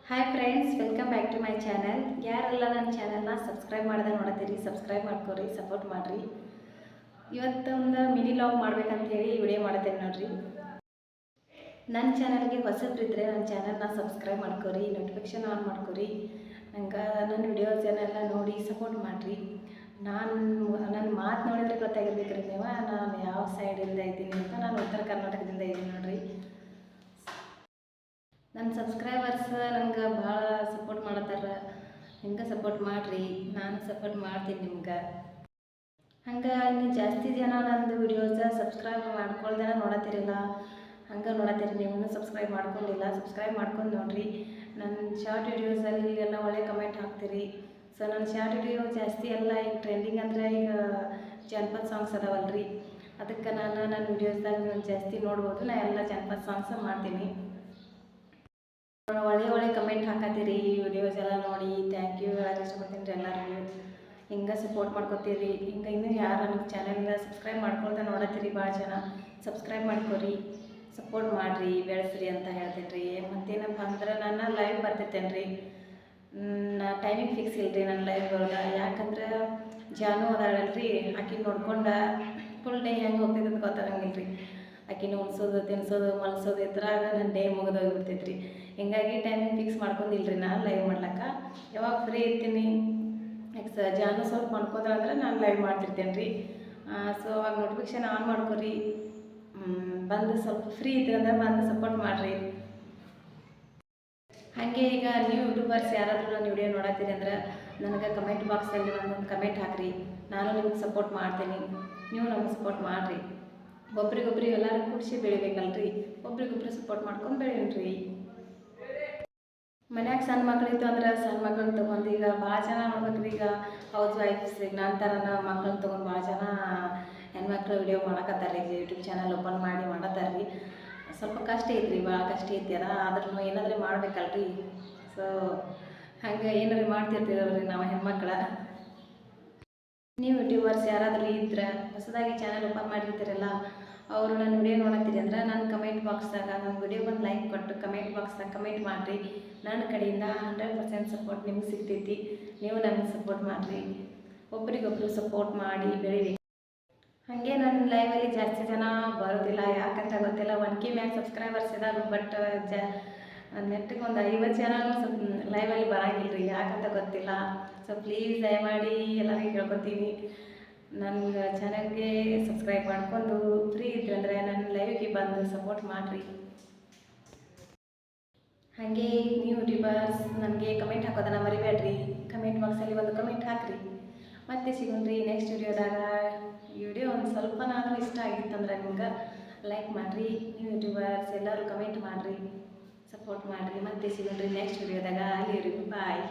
Hi friends, welcome back to my channel. ಯಾರೆಲ್ಲ ನನ್ನ ಚಾನಲ್ನ ಸಬ್ಸ್ಕ್ರೈಬ್ ಮಾಡದೆ ನೋಡತ್ತೀರಿ, ಸಬ್ಸ್ಕ್ರೈಬ್ ಮಾಡ್ಕೊರಿ, ಸಪೋರ್ಟ್ ಮಾಡಿರಿ. ಇವತ್ತೊಂದು ಮಿನಿ ಲಾಗ್ ಮಾಡ್ಬೇಕಂತೇಳಿ ವಿಡಿಯೋ ಮಾಡತ್ತೇನೆ ನೋಡ್ರಿ. ನನ್ನ ಚಾನಲ್ಗೆ ಹೊಸಬ್ರಿದ್ರೆ ನನ್ನ ಚಾನಲ್ನ ಸಬ್ಸ್ಕ್ರೈಬ್ ಮಾಡ್ಕೊರಿ, ನೋಟಿಫಿಕೇಷನ್ ಆನ್ ಮಾಡ್ಕೊರಿ. ನಂಗೆ ನನ್ನ ವಿಡಿಯೋಸನ್ನೆಲ್ಲ ನೋಡಿ ಸಪೋರ್ಟ್ ಮಾಡಿರಿ. ನನ್ನ ಮಾತು ನೋಡಿದರೆ ಗೊತ್ತಾಗಿರ್ಬೇಕ್ರಿ ನೀವು ನಾನು ಯಾವ ಸೈಡಿಂದ ಇದ್ದೀನಿ ಅಂತ. ನಾನು ಉತ್ತರ ಕರ್ನಾಟಕದಿಂದ ಇದ್ದೀನಿ ನೋಡ್ರಿ. ನನ್ನ ಸಬ್ಸ್ಕ್ರೈಬರ್ಸ್ ನಂಗೆ ಭಾಳ ಸಪೋರ್ಟ್ ಮಾಡತ್ತಾರ. ಹಿಂಗೆ ಸಪೋರ್ಟ್ ಮಾಡಿರಿ, ನಾನು ಸಪೋರ್ಟ್ ಮಾಡ್ತೀನಿ ನಿಮ್ಗೆ. ಹಂಗೆ ನೀವು ಜಾಸ್ತಿ ಜನ ನಂದು ವಿಡಿಯೋಸ ಸಬ್ಸ್ಕ್ರೈಬ್ ಮಾಡ್ಕೊಳ್ದೇನ ನೋಡತ್ತೀರಿಲ್ಲ, ಹಂಗೆ ನೋಡತ್ತೀರಿ. ನೀವು ಸಬ್ಸ್ಕ್ರೈಬ್ ಮಾಡ್ಕೊಂಡಿಲ್ಲ, ಸಬ್ಸ್ಕ್ರೈಬ್ ಮಾಡ್ಕೊಂಡು ನೋಡಿರಿ. ನನ್ನ ಶಾರ್ಟ್ ವಿಡಿಯೋಸಲ್ಲಿ ಎಲ್ಲ ಒಳ್ಳೆ ಕಮೆಂಟ್ ಹಾಕ್ತೀರಿ. ಸೊ ನನ್ನ ಶಾರ್ಟ್ ವಿಡಿಯೋ ಜಾಸ್ತಿ ಎಲ್ಲ ಈಗ ಟ್ರೆಂಡಿಂಗ್ ಅಂದರೆ ಈಗ ಜನಪದ ಸಾಂಗ್ಸ್ ಅದಾವಲ್ರಿ, ಅದಕ್ಕೆ ನಾನು ನನ್ನ ವಿಡಿಯೋಸ್ದಾಗ ಜಾಸ್ತಿ ನೋಡ್ಬೋದು. ನಾನು ಎಲ್ಲ ಜನಪದ ಸಾಂಗ್ಸ ಮಾಡ್ತೀನಿ. ಒಳ್ಳೆ ಕಮೆಂಟ್ ಹಾಕತ್ತೀರಿ, ವಿಡಿಯೋಸ್ ಎಲ್ಲ ನೋಡಿ ಥ್ಯಾಂಕ್ ಯು ಹೇಳಕ್ಕೆ ಇಷ್ಟಪಡ್ತೀನಿ ರೀ ಎಲ್ಲರಿಗೂ. ಹಿಂಗೆ ಸಪೋರ್ಟ್ ಮಾಡ್ಕೊತೀರಿ. ಹಿಂಗೆ ಇನ್ನೂ ಯಾರು ನನಗೆ ಚಾನಲ್ನ ಸಬ್ಸ್ಕ್ರೈಬ್ ಮಾಡ್ಕೊಳ್ತಾ ನೋಡತ್ತೀರಿ ಭಾಳ ಜನ, ಸಬ್ಸ್ಕ್ರೈಬ್ ಮಾಡ್ಕೊರಿ, ಸಪೋರ್ಟ್ ಮಾಡಿರಿ, ಬೆಳೆಸ್ರಿ ಅಂತ ಹೇಳ್ತೀನಿ ರೀ. ಮತ್ತೇನಪ್ಪ ಅಂದ್ರೆ ನಾನು ಲೈವ್ ಬರ್ತಿರ್ತೇನೆ ರೀ. ಟೈಮಿಂಗ್ ಫಿಕ್ಸ್ ಇಲ್ಲ ರೀ ನನ್ನ ಲೈವ್ ಒಳಗೆ. ಯಾಕಂದ್ರೆ ಜಾನು ಅದಾಳಲ್ರಿ, ಆಕೆ ನೋಡ್ಕೊಂಡು ಫುಲ್ ಡೇ ಹೆಂಗೆ ಹೋಗ್ತೈತೆ ಅಂತ ಗೊತ್ತಾಗಂಗಿಲ್ಲ ರೀ. ಆಕಿನ ಉಣ್ಸೋದು, ತಿನ್ಸೋದು, ಮಲ್ಸೋದು ಇದ್ರಾಗ ನನ್ನ ಡೇ ಮುಗಿದೋಗಿಬಿಡ್ತೈತೆ ರೀ. ಹಿಂಗಾಗಿ ಟೈಮಿಂಗ್ ಫಿಕ್ಸ್ ಮಾಡ್ಕೊಂಡಿಲ್ಲ ರೀ ನಾನು ಲೈವ್ ಮಾಡ್ಲಿಕ್ಕೆ. ಯಾವಾಗ ಫ್ರೀ ಇರ್ತೀನಿ, ಜಾನು ಸ್ವಲ್ಪ ಮಾಡ್ಕೋದಂದ್ರೆ ನಾನು ಲೈವ್ ಮಾಡ್ತಿರ್ತೇನೆ ರೀ. ಸೊ ಅವಾಗ ನೋಟಿಫಿಕೇಷನ್ ಆನ್ ಮಾಡ್ಕೊರಿ. ಬಂದು ಸ್ವಲ್ಪ ಫ್ರೀ ಇದ್ರಂದ್ರೆ ಬಂದು ಸಪೋರ್ಟ್ ಮಾಡಿರಿ. ಹಾಗೆ ಈಗ ನೀವು ಯೂಟ್ಯೂಬರ್ಸ್ ಯಾರಾದರೂ ನನ್ನ ವಿಡಿಯೋ ನೋಡತ್ತೀರಿ ಅಂದ್ರೆ ನನಗೆ ಕಮೆಂಟ್ ಬಾಕ್ಸಲ್ಲಿ ಒಂದೊಂದು ಕಮೆಂಟ್ ಹಾಕಿರಿ. ನಾನು ನಿಮ್ಗೆ ಸಪೋರ್ಟ್ ಮಾಡ್ತೀನಿ, ನೀವು ನಮಗೆ ಸಪೋರ್ಟ್ ಮಾಡಿರಿ. ಒಬ್ರಿಗೊಬ್ರಿಗೆ ಎಲ್ಲರೂ ಕೂಡಿಸಿ ಬೆಳಿಬೇಕಲ್ರಿ, ಒಬ್ರಿಗೊಬ್ರು ಸಪೋರ್ಟ್ ಮಾಡ್ಕೊಂಡು ಬೆಳೀರಿ. ಮನ್ಯಾಗ ಸಣ್ಣ ಮಕ್ಕಳಿತ್ತು ಅಂದ್ರೆ ಸಣ್ಣ ಮಕ್ಕಳನ್ನ ತೊಗೊಂಡು ಈಗ ಭಾಳ ಜನ ನೋಡ್ಬೇಕ್ರಿ. ಈಗ ಹೌಸ್ ವೈಫ್ಸ್ ಈಗ ನನ್ನ ಥರನ ಮಕ್ಕಳನ್ನ ತೊಗೊಂಡು ಭಾಳ ಜನ ಹೆಣ್ಮಕ್ಳು ವಿಡಿಯೋ ಮಾಡಕತ್ತಾರೆ. ಈಗ ಯೂಟ್ಯೂಬ್ ಚಾನಲ್ ಓಪನ್ ಮಾಡಿ ಮಾಡತ್ತಾರೆ ರೀ. ಸ್ವಲ್ಪ ಕಷ್ಟ ಐತ್ರಿ, ಭಾಳ ಕಷ್ಟ ಐತಿ ಅದ. ಆದ್ರೂ ಏನಾದರೂ ಮಾಡ್ಬೇಕಲ್ರಿ. ಸೊ ಹಂಗೆ ಏನಾದ್ರು ಮಾಡ್ತಿರ್ತೀರಲ್ರಿ ನಾವು ಹೆಣ್ಮಕ್ಳ. ನೀವು ಯೂಟ್ಯೂಬರ್ಸ್ ಯಾರಾದರೂ ಇದ್ರೆ ಹೊಸದಾಗಿ ಚಾನಲ್ ಓಪನ್ ಮಾಡಿರ್ತೀರಲ್ಲ, ಅವರು ನನ್ನ ವಿಡಿಯೋ ನೋಡತ್ತೀರಿ ಅಂದ್ರೆ ನನ್ನ ಕಮೆಂಟ್ ಬಾಕ್ಸ್ದಾಗ ನನ್ನ ವಿಡಿಯೋ ಬಂದು ಲೈಕ್ ಕೊಟ್ಟು ಕಮೆಂಟ್ ಬಾಕ್ಸ್ದಾಗ ಕಮೆಂಟ್ ಮಾಡಿರಿ. ನನ್ನ ಕಡೆಯಿಂದ 100% ಸಪೋರ್ಟ್ ನಿಮ್ಗೆ ಸಿಗ್ತೈತಿ. ನೀವು ನನಗೆ ಸಪೋರ್ಟ್ ಮಾಡಿರಿ, ಒಬ್ರಿಗೊಬ್ರು ಸಪೋರ್ಟ್ ಮಾಡಿ ಬೆಳಿಬೇಕು. ಹಾಗೆ ನನ್ನ ಲೈವಲ್ಲಿ ಜಾಸ್ತಿ ಜನ ಬರೋದಿಲ್ಲ, ಯಾಕಂತ ಗೊತ್ತಿಲ್ಲ. 1K ಮ್ಯಾಗ ಸಬ್ಸ್ಕ್ರೈಬರ್ಸ್ ಇದಾವೆ, ಬಟ್ ನೆಟ್ಟಿಗೆ ಒಂದು 50 ಜನನೂ ಸ್ವಲ್ಪ ಲೈವಲ್ಲಿ ಬರೋಂಗಿಲ್ಲ ರೀ, ಯಾಕಂತ ಗೊತ್ತಿಲ್ಲ. ಸೊ ಪ್ಲೀಸ್ ದಯಮಾಡಿ ಎಲ್ಲರಿಗೂ ಕೇಳ್ಕೊತೀನಿ, ನನ್ನ ಚಾನಲ್ಗೆ ಸಬ್ಸ್ಕ್ರೈಬ್ ಮಾಡ್ಕೊಂಡು ಫ್ರೀ ಇದ್ರಂದರೆ ನನ್ನ ಲೈವ್ಗೆ ಬಂದು ಸಪೋರ್ಟ್ ಮಾಡಿರಿ. ಹಾಗೆ ನೀವು ಯೂಟ್ಯೂಬರ್ಸ್ ನನಗೆ ಕಮೆಂಟ್ ಹಾಕೋದನ್ನು ಮರಿಬೇಡ್ರಿ. ಕಮೆಂಟ್ ಬಾಕ್ಸಲ್ಲಿ ಒಂದು ಕಮೆಂಟ್ ಹಾಕಿರಿ. ಮತ್ತೆ ಸಿಗೋಣ್ರಿ ನೆಕ್ಸ್ಟ್ ವಿಡಿಯೋದಾಗ. ವಿಡಿಯೋ ಒಂದು ಸ್ವಲ್ಪನಾದರೂ ಇಷ್ಟ ಆಗಿತ್ತಂದ್ರೆ ನಿಮ್ಗೆ ಲೈಕ್ ಮಾಡಿರಿ. ನೀವು ಯೂಟ್ಯೂಬರ್ಸ್ ಎಲ್ಲರೂ ಕಮೆಂಟ್ ಮಾಡಿರಿ, ಸಪೋರ್ಟ್ ಮಾಡಿರಿ. ಮತ್ತೆ ಸಿಗೋಣ್ರಿ ನೆಕ್ಸ್ಟ್ ವಿಡಿಯೋದಾಗ. ಅಲ್ಲಿವರೆಗೂ ಬಾಯ್.